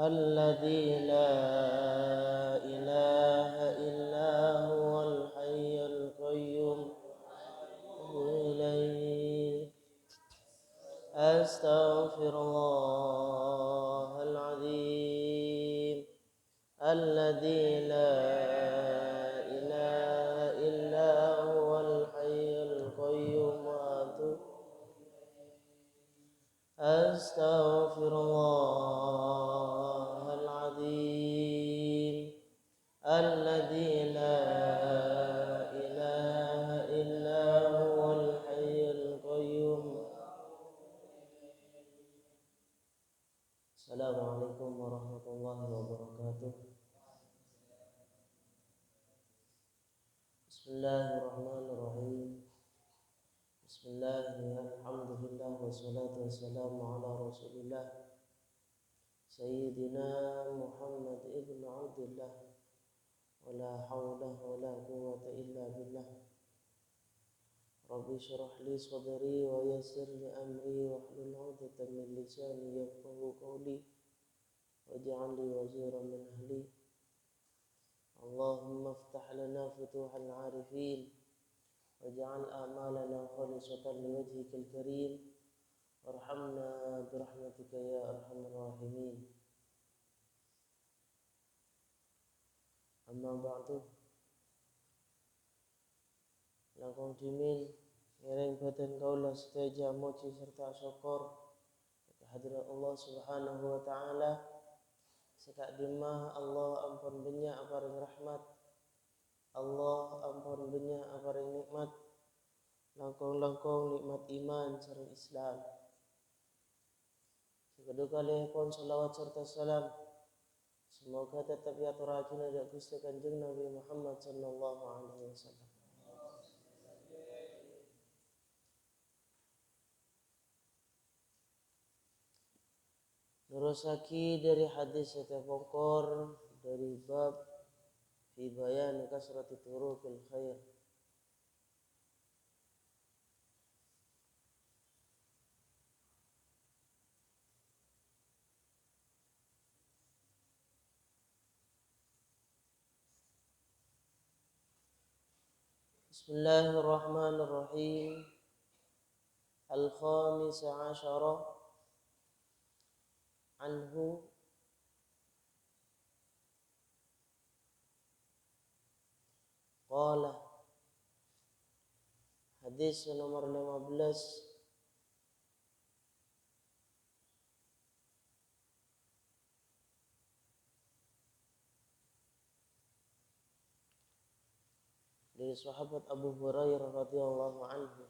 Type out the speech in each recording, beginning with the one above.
الذي لا إله إلا هو الحي القيوم إليه أستغفر الله العظيم الذي لا إله إلا هو الحي القيوم أستغفر الله العظيم الذي لا إله إلا هو الحي القيوم. السلام عليكم ورحمة الله وبركاته. بسم الله الرحمن الرحيم. بسم الله الحمد لله والصلاة والسلام على رسول الله سيدنا محمد ابن عبد الله ولا حول ولا قوة إلا بالله. رب اشرح لي صدري ويسر لي أمري واحلل عقدة من لساني يفقهوا قولي واجعل لي وزيرا من أهلي. اللهم افتح لنا فتوح العارفين واجعل آمالنا خالصة لوجهك الكريم وارحمنا برحمتك يا أرحم الراحمين. Amma ba'du. Langkung dimin ngiring badan kaulah seteja moci serta syukur kehadirat Allah Subhanahu wa taala. Sekak dimah Allah ampun banyak aparing rahmat, Allah ampun banyak aparing nikmat, langkung-langkung nikmat iman sareng Islam. Kedua kali pun salawat serta salam semoga tetap ya turajuna dari Gusti Kanjeng Nabi Muhammad sallallahu alaihi wasallam. Nurusaki dari hadis yang pokor dari bab fi bayan kasrati turuqil khair. Bismillahirrahmanirrahim. Al-khamis asyara anhu qala, hadis nomor 15 dari sahabat Abu Hurairah radhiyallahu anhu.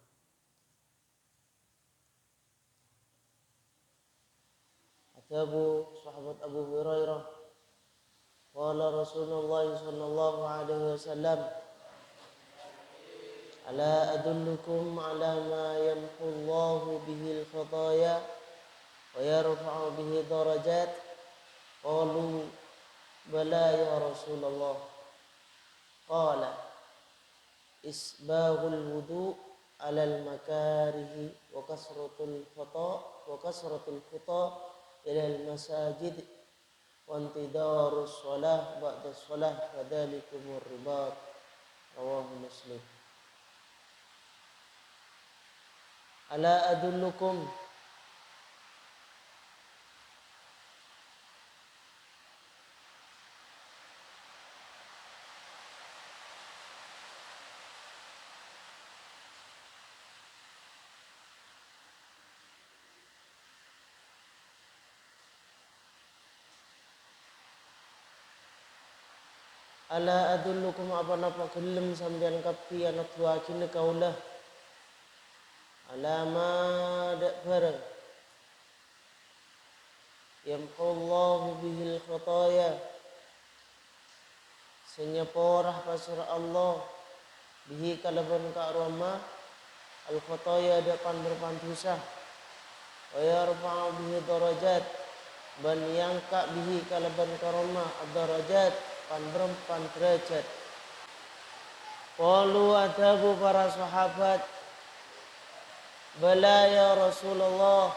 Katabu sahabat Abu Hurairah, qala Rasulullah sallallahu alaihi wasallam, ala adullukum ala ma yamhu Allahu bihi al-khataya wa yarfa'u bihi darajat. Qalu bala ya Rasulullah. Qala isbaghul wudu' ala al-makarihi wa kasratul khata ila al-masajid wa intidarus shalah ba'da shalah fadhalikumur ribat. Rawahu Muslim. Ala adullukum, ala adullukum apa-apa gelem sampeyan kabeh ana tuakine kaulah alama dak bareng yamhullahu bihil khataya senyaporah pasur Allah bihi kalaban ka arwama al khataya depan berpantusa wa yarfa'u bihi darajat ban yangka bihi kalaban karoma ad-darajat pan derajat. Qalu adabu para sahabat, bala ya Rasulullah.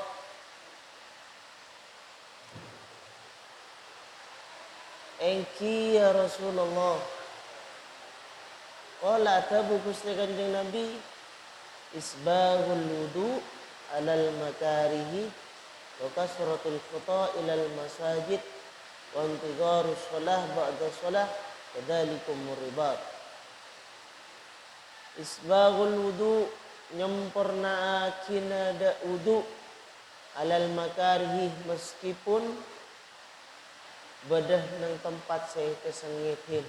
engki ya Rasulullah. Qala tabu Gusti Kanjeng Nabi isbaghul wudu alal makarihi wa kasratul khuta ilal masajid wa intidharus shalah ba'da shalah kadzalikum ribat. Isbaghul wudu nyempurnaakeun wudu alal makarihi meskipun bedah nang tempat saya kesengithin.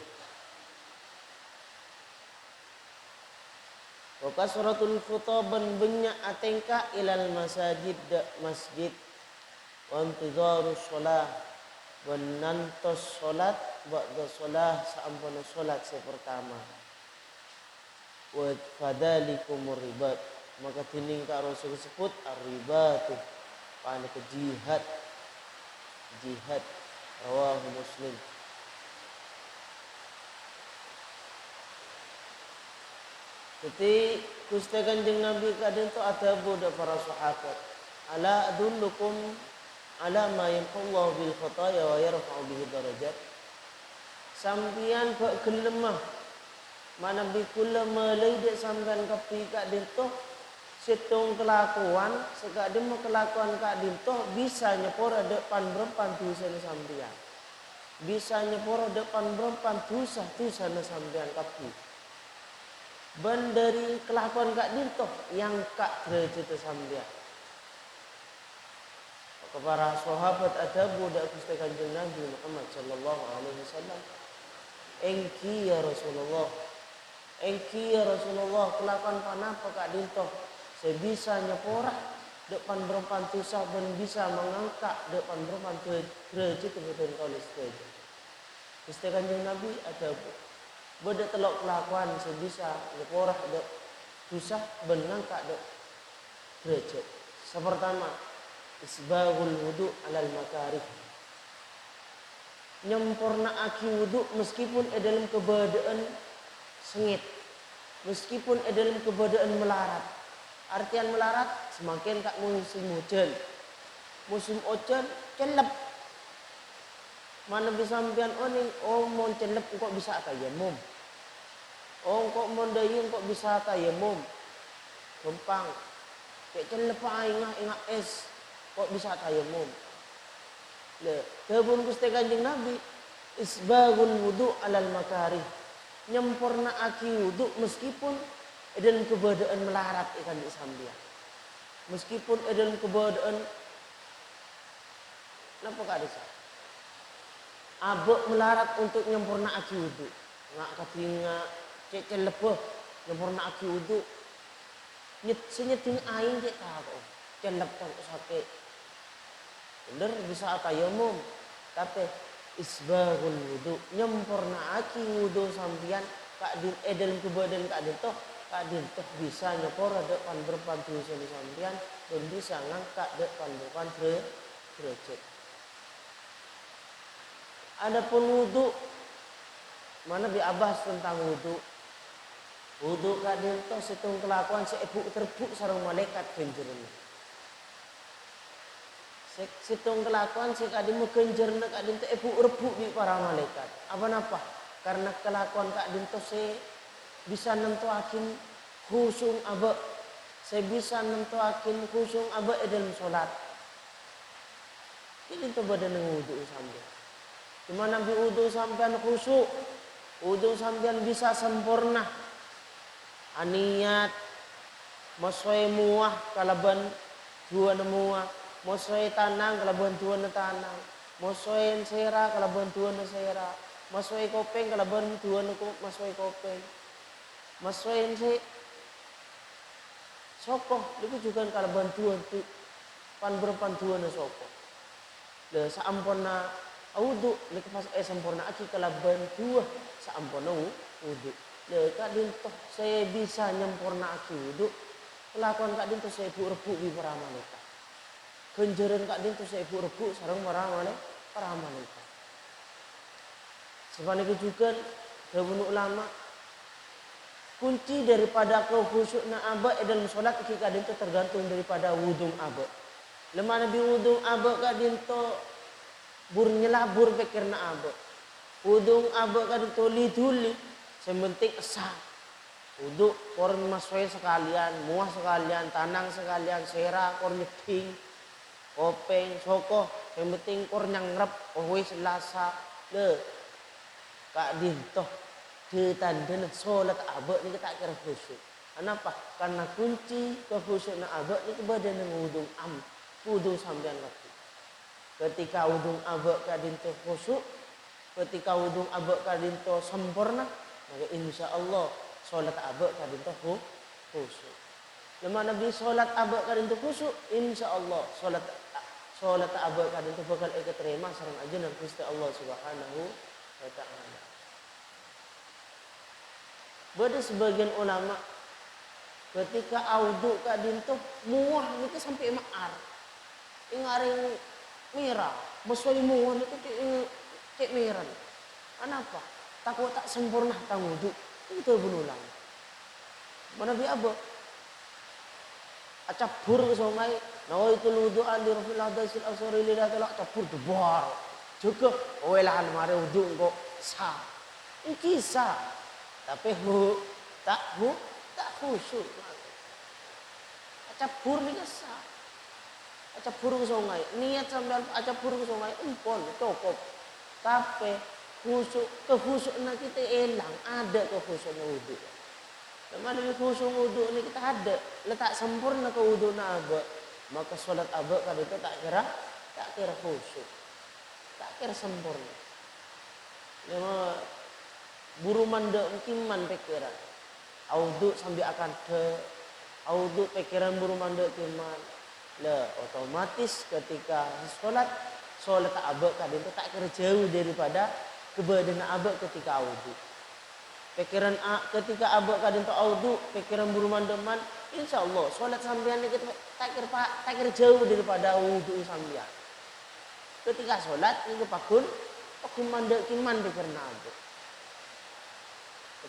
Wa kasratul khutaban banyak atengka ilal masajid masjid wa intidharus shalah wa nantos salat ba'da shalah saampuna salat pertama. Wa fadalikum ribat maka tining ka Rasul sebut ar-ribatu pana ke jihad rawahu Muslim. Jadi Gusti Kanjeng Nabi kadang tu ada budak para sahabat. Ala adullukum ala ma yamhullahu bil khataya wa yarfa'u bihi darajat. Sampian bak gelemah mana bi kula melai dek sampean kapi kak dintoh situng kelakuan sekak demo kelakuan kak dintoh bisa nyepor depan berempan dosa sampean. Bisa nyepor depan berempan dosa sampean kapi. Ben dari kelakuan kak dintoh yang kak derajat sampean. Kepada sahabat ada budak Gusti Kanjeng Nabi Muhammad sallallahu alaihi wasallam. Engki ya Rasulullah kelakuan panapa kak dintoh saya bisa nyeporah depan berempan dosa dan bisa mengangkat depan berempan derajat kebetulan kaulis derajat. Gusti Kanjeng Nabi ada beda telok kelakuan sebisa nyeporah dek dosa benangka dek derajat. Sepertama isbaghul wudu alal makarih. Nyempurna aki wudu meskipun dalam keadaan sengit, meskipun dalam keadaan melarat. Artian melarat semakin kak musim hujan. Musim hujan celep. Mana bisa sampean oning mau celep kok bisa tayamum. Kok mau dayung kok bisa tayamum. Gampang. Kayak celep ingat es kok bisa tayamum. Le, kebun Gusti Kanjeng Nabi isbaghul wudu alal makarih. Nyempurna aki wudu meskipun dalam keadaan melarat ikan di sambian. Meskipun dalam keadaan napa kak desa? Abek melarat untuk nyempurna aki wudu. Ngak katinga cecel lebih nyempurna aki wudu. Senyeting aing cek tahu. Celep kan sakit. Bener bisa tayamum. Tapi isbaghul wudu nyempurna aki wudu sambian kak din dalam keadaan kak dintoh bisa nyepor depan berpan dosa sampean dan bisa ngangkat depan berpan derajat. Adapun wudu mana biabas tentang wudu. Wudu kak dintoh situng kelakuan seebuk terbuk sareng malaikat genjerna. Situng kelakuan si kak dimu genjerna kak dintoh ebuk rebuk di para malaikat. Apa? Karena kelakuan kak dintoh bisa nentuakin khusung abek. Saya bisa nentuakin khusung abek dalam sholat. Ini tuh badan wudu sampai. Cuma nabi wudu sampean khusuk. Wudu sampean bisa sempurna. Aniat. Masoi muah kalaban dua muah. Masoi tanang kalaban dua tanang. Masoi sera kalaban dua sera. Masoi kopeng kalaban dua masoi kopeng. Masoi si sokoh itu juga kalau bantuan tu pantuan sokoh. Le saampona wudu le pas sempurna aki kalau bantuan saampona wudu. Le kadin toh saya bisa nyempurna aki wudu. Kelakuan kadin toh saya rebu di para malaikat. Kenjeran kadin toh saya rebu sareng para malaikat. Sebab itu juga dawuh ulama kunci daripada kekhusyukan abad dalam solat kadin itu tergantung daripada wudhu abad. Lemah nabi wudhu abad kadin itu bur nyelabur pikirna abad. Udung abek kan tuli-tuli. Sementing esah. Uduk koren masway sekalian, muah sekalian, tanang sekalian, sera kor nyeping, kopeng, soko. Yang penting kor nyangrap, wis selasa. Le, kak dintoh. De tanda solat abek ni kita kira khusyuk. Kenapa? Karena kunci kekhusyuk na abek ni kebadan ng udung udung sambian waktu. Ketika udung abek kadinto khusyuk, ketika udung abek kadinto sempurna, maka insya Allah solat abek kadinto khusyuk. Lama Nabi solat abek kadinto khusyuk, insya Allah solat abek kadinto bakal terima sareng aja nang Gusti Allah Subhanahu wa taala. Bada sebagian ulama ketika audu kadinto muah niku sampai maar. Ingaring merah, besoi muah niku cek merah. Kenapa? Takut tak sempurna tang wudu. Itu benulang. Mana bi abo? Acapur ke sungai, nawaitul wudu'an li rafil hadasil asari lillahi acapur debar. Juga welah mare wudu engko sah. Iki sah. Tapi tak khusyuk. Acapur ni sah. Acapur ke sungai, niat sambil acapur ke sungai empon cukup. Tapi kekhusyuk nak kita elang, ada kekhusyuk wudu. Mana khusyuk wudu ni kita ada, letak sempurna ke wudu na abek, maka solat abek kada itu tak kira khusyuk, tak kira sempurna. Lama buru manda mungkin man pikiran, wudu sambil akan wudu pikiran buru manda kiman, le otomatis ketika solat abek kada itu tak kira jauh daripada kebadan abek ketika wudu. Pikiran ketika abek kadang tu wudu, pikiran buruman deman, insyaallah solat sambian ni kita tak kira jauh daripada wudu sambian. Ketika solat ni pakun mandek kiman pikiran abek.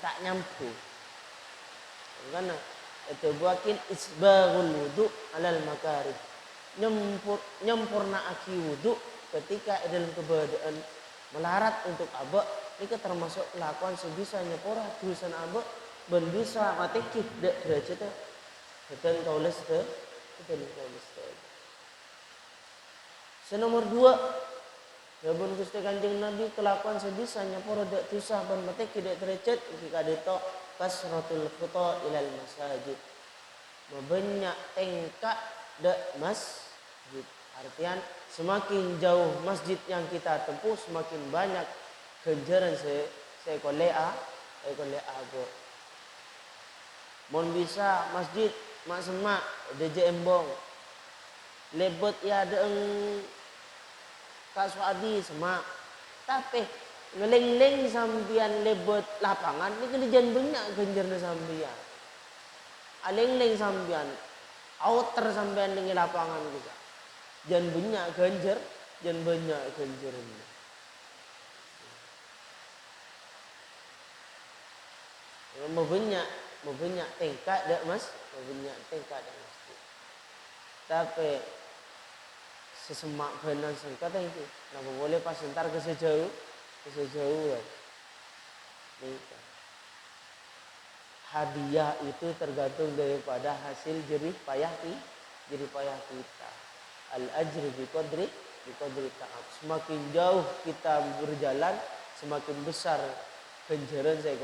Tak nyampu. Karena itu buakin isbaghul wudu alal makarih. Nyempurna aki wudu ketika dalam keadaan melarat untuk abek. Ini termasuk kelakuan sebisanya porah tulisan abek ben bisa mateki dek derajat dan kaules de dan kaules de. Senomor 2 Rabun Gusti Kanjeng Nabi kelakuan sebisanya porah dek tusah ben mateki dek derajat jika detok kasratul khuta ilal masajid. Membanyak tingkah dek masjid. Artian semakin jauh masjid yang kita tempuh semakin banyak ganjaran saya kolea abo. Mon bisa masjid mak semak deje embong. Lebet ya deeng kaswadi semak. Tapi ngeleng-leng sambian lebet lapangan ni kelijan banyak ganjarna sambian. Aleng-leng sambian outer sambian dengan lapangan juga. Jan banyak ganjar, jan banyak ganjaran. Mau banyak tingkat dak mas, mau banyak tingkat dak masjid. Tapi sesemak benar sengkat itu, nak boleh pas entar ke sejauh kan. Hadiah itu tergantung daripada hasil jerih payah kita. Al ajri bi qadri ta'ab. Semakin jauh kita berjalan, semakin besar ganjaran saya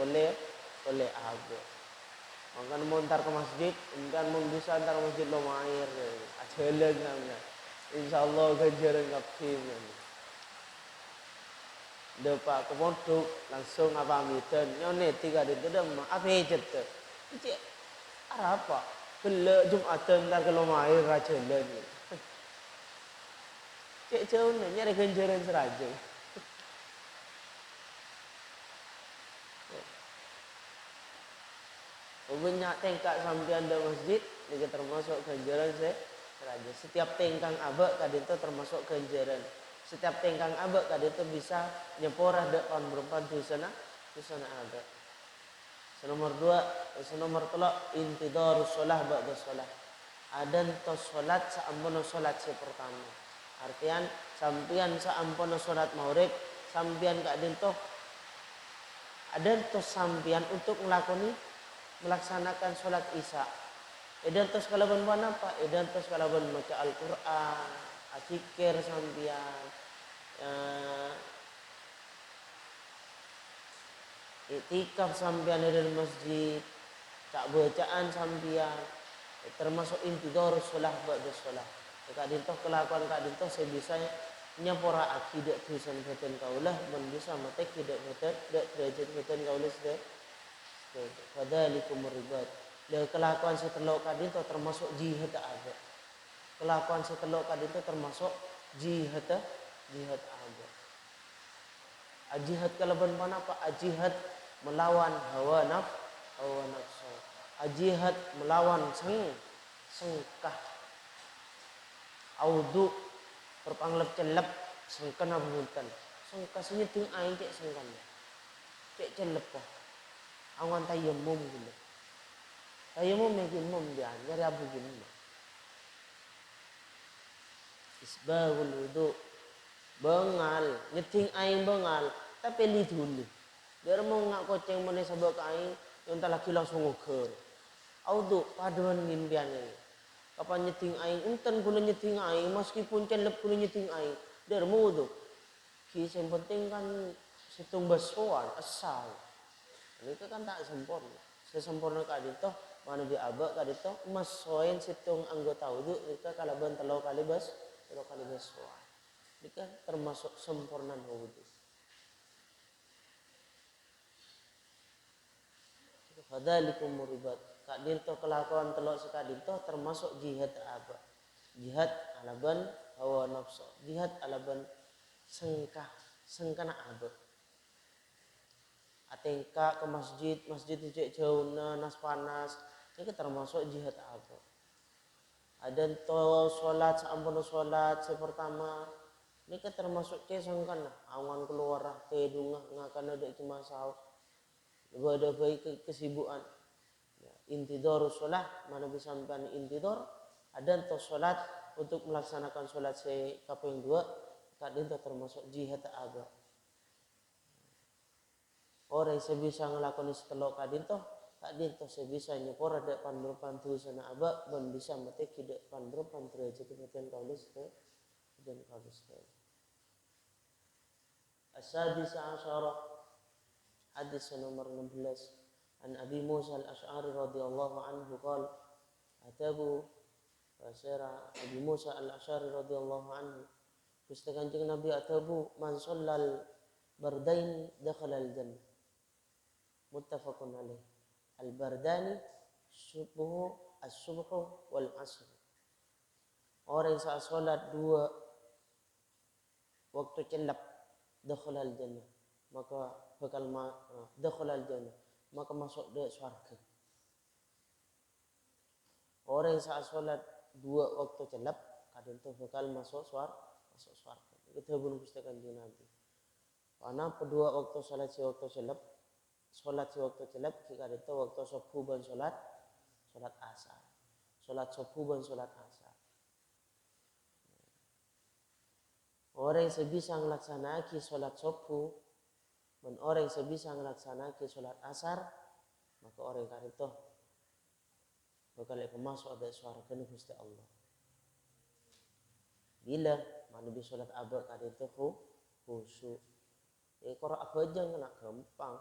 oleh abek. Makan montar ke masjid, kan mau bisa antar masjid Lomair, ajalan namanya. Insyaallah ganjaran kapim. Depak kemodok langsung apa pamitan, nyone tiga itu dah apa hejet tu. Ini apa? Kelak Jumatan antar ke Lomair ajalan. Cek jauh ni nyari ganjaran seraja. Banyak tingkat sambian di masjid, ini termasuk ganjaran seraja. Setiap tingkang abek kadang itu termasuk ganjaran. Setiap tingkang abek kadang itu bisa nyeporah depan berempat dusana abek. Nomor 3, intidarus shalah ba'da shalah. Adan to salat saampono salat pertama. Artian sampian saampono salat maghrib, sampian kadang itu Ada tos sampian untuk melaksanakan sholat isya. Edan tos kalaban mana apa? Edan tos kalaban maca Al-Quran, azikir sampian, iktikaf sampian di masjid, tak bacaan sampian, termasuk intidor sholat ba'da sholat. Kak dintoh kelakuan kak dintoh sebisanya nyapora akidah tulisan beten kaulah ben bisa mate tidak beten dak derajat beten kaulah sudah fadzalikum ribat. Dan kelakuan setelok kak dintoh termasuk jihad ada. Kelakuan setelok kak dintoh termasuk jihad ada. Jihad kalaban mana pak? Jihad melawan hawa nafsu. Jihad melawan sengkah. Audu perpanglep celep sengkana buntan. Sengkah senyeting aing cek sengkan. Cek celep kah. Awan tayamum gitu. Tayamum mum dia nyari abu gini. Isbahul wudu. Bengal, nyeting aing bengal, tapi li dulu. Biar mau ngak koceng mana sabak aing, yang tak laki langsung ngukur. Audu paduan ngimpian ini. Kapan nyeting aing, untan gula nyeting aing, meskipun celep gula nyeting aing, biar mau tu. Kisah yang penting kan situng basuan asal. Ini kan tak sempurna. Sesempurna kali itu, mana dia abak kali itu, mas soin situng anggota wudu, itu kalaban telo kali basuan. Ini kan termasuk sempurna wudu. Fadzalikum muribat. Kak dinto kelakuan telok sekadinto termasuk jihad apa? Jihad alaban hawa nafsu. Jihad alaban sengkana apa? Atengka ke masjid cek jauh nas panas. Ini termasuk jihad apa? Ada to sholat seampun sholat sepertama. Ini kan termasuk kesangkan awan keluar pedungah ngakan ada cuma sahur ada baik kesibukan ya, intidor sholat mana bisa sampai intidor ada to sholat untuk melaksanakan sholat kapal yang dua kadang itu termasuk jihad agak orang yang bisa ngelakukan setelok kadang itu sebisa nyepor ada pandu sana abak dan bisa mati tidak pandu derajat kemudian kaulis dan kaulis As-sadis asyara hadis nomor 16 an Abi Musa al-Asy'ari radhiyallahu anhu qala atabu wasara Abi Musa al-Asy'ari radhiyallahu anhu Gusti Kanjeng Nabi atabu man shallal bardain dakhala al-jannah muttafaqun alaih al-bardani subuh as-subhu wal asr orang yang salat dua waktu celap dakhala al-jannah maka bakal dakhala al-jannah maka masuk ke surga. Orang yang salat dua waktu celap kadang itu bakal masuk surga. Kita belum Gusti Kanjeng Nabi. Karena kedua waktu salat si waktu celap kadang itu waktu subuh dan salat asar. Salat subuh dan salat asar. Orang yang sebisa melaksanakan salat subuh dan orang yang sebisa melaksanakan sholat asar maka orang yang itu bakal masuk ada surga Gusti Allah. Bila mana di sholat abad kali itu khusyuk. Kalau abad jangan kena gampang.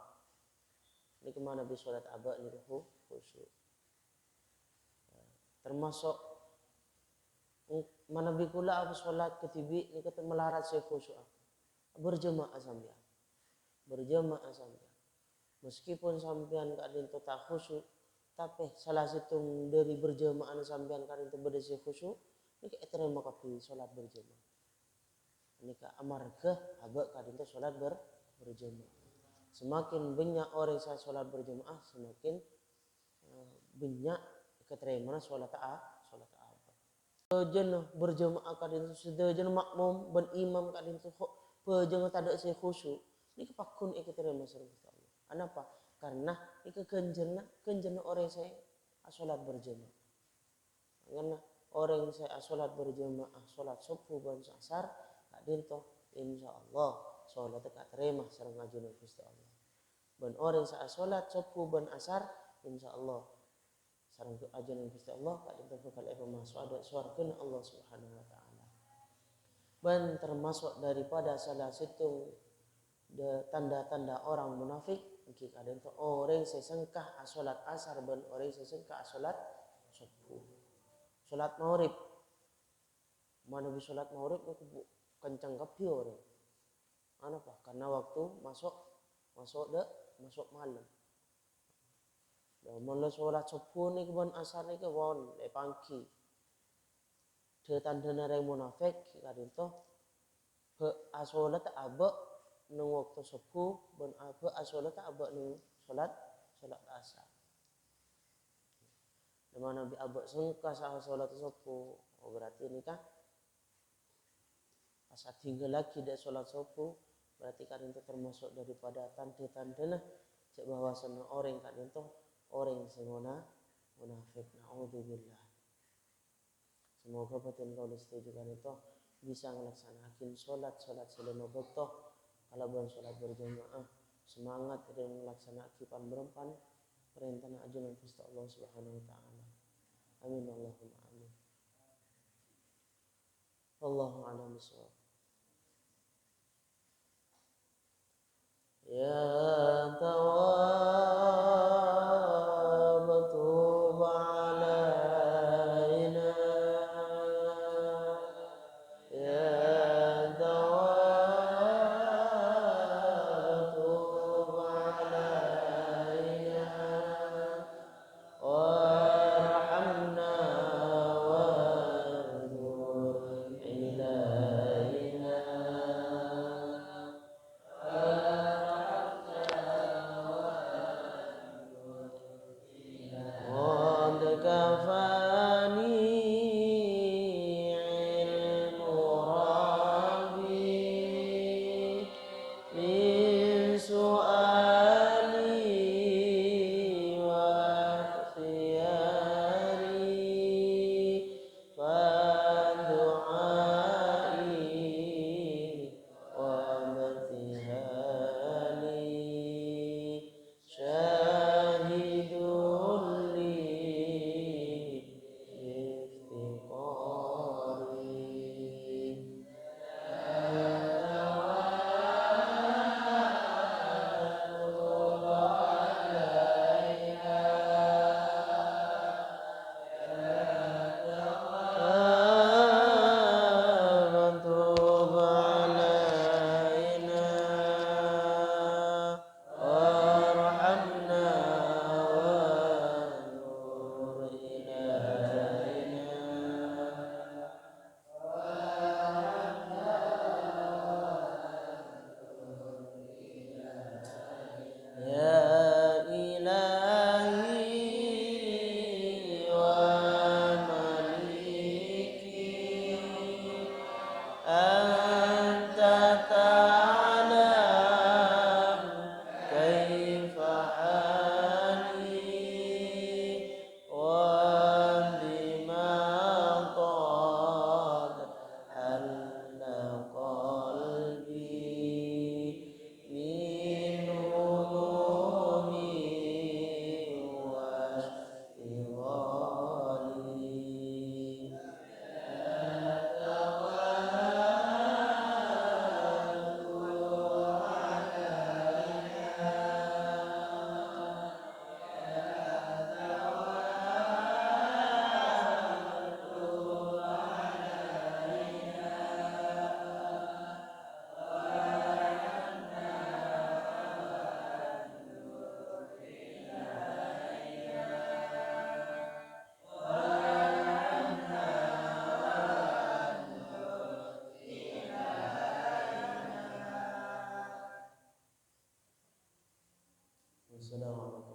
Ini kemana di sholat abad ini khusyuk. Termasuk mana bikula apa sholat ketibi ini kata melarat saya khusyuk. Berjemaah sambil. Meskipun sampean kadang itu tak khusyuk tapi salah satu dari berjamaah sampean kadang itu berdasi khusyuk ini terima kabul sholat berjamaah ini amarga abak kadang itu sholat berjamaah semakin banyak orang yang sholat berjamaah semakin banyak keterima sholat abak sejenuh berjamaah kadang itu sejenuh makmum dan imam kadang itu berjamaah tak ada khusyuk ini pakun terima serta Allah. Kenapa? Karena ini kenjana orang saya sholat berjamaah. Karena orang yang saya sholat berjamaah, sholat subuh dan asar, kadin toh insya Allah sholat tak terima serang ajunan Gusti Allah. ban orang saat sholat subuh ban asar insyaallah sareng ajaran Gusti Allah kak dinten bakal masuk ada surga Allah Subhanahu wa taala. Dan termasuk daripada salah satu tanda-tanda orang munafik jika ada itu orang sesengkah salat asar dan orang sesengkah salat subuh. Salat maghrib mana bi salat maghrib itu kencang kapi orang. Apa? Karena waktu masuk malam. Dan malah salat subuh ni keban asar ni kebon pagi. Dia tanda orang munafik jika ada itu asolat abak nang waktu subuh ben abak asolat abak nang salat asar. Di mana bi abak sengka salat subuh, berarti ini kan asa tinggal lagi dari salat subuh, berarti kan itu termasuk daripada tanda-tanda cek bahwasannya orang kan itu orang yang munafik. Naudzubillah. Semoga batin kau setuju kan itu bisa melaksanakan sholat selama waktu kalau bukan sholat berjamaah semangat dan melaksanakan pan perintah ajaran Gusti Allah Subhanahu wa taala. Amin Allahumma amin. Wallahu a'lam bishawab. Ya Tawwab tub alaina ya Tawwab tub alaina warhamna wanzur ilaina Assalamualaikum.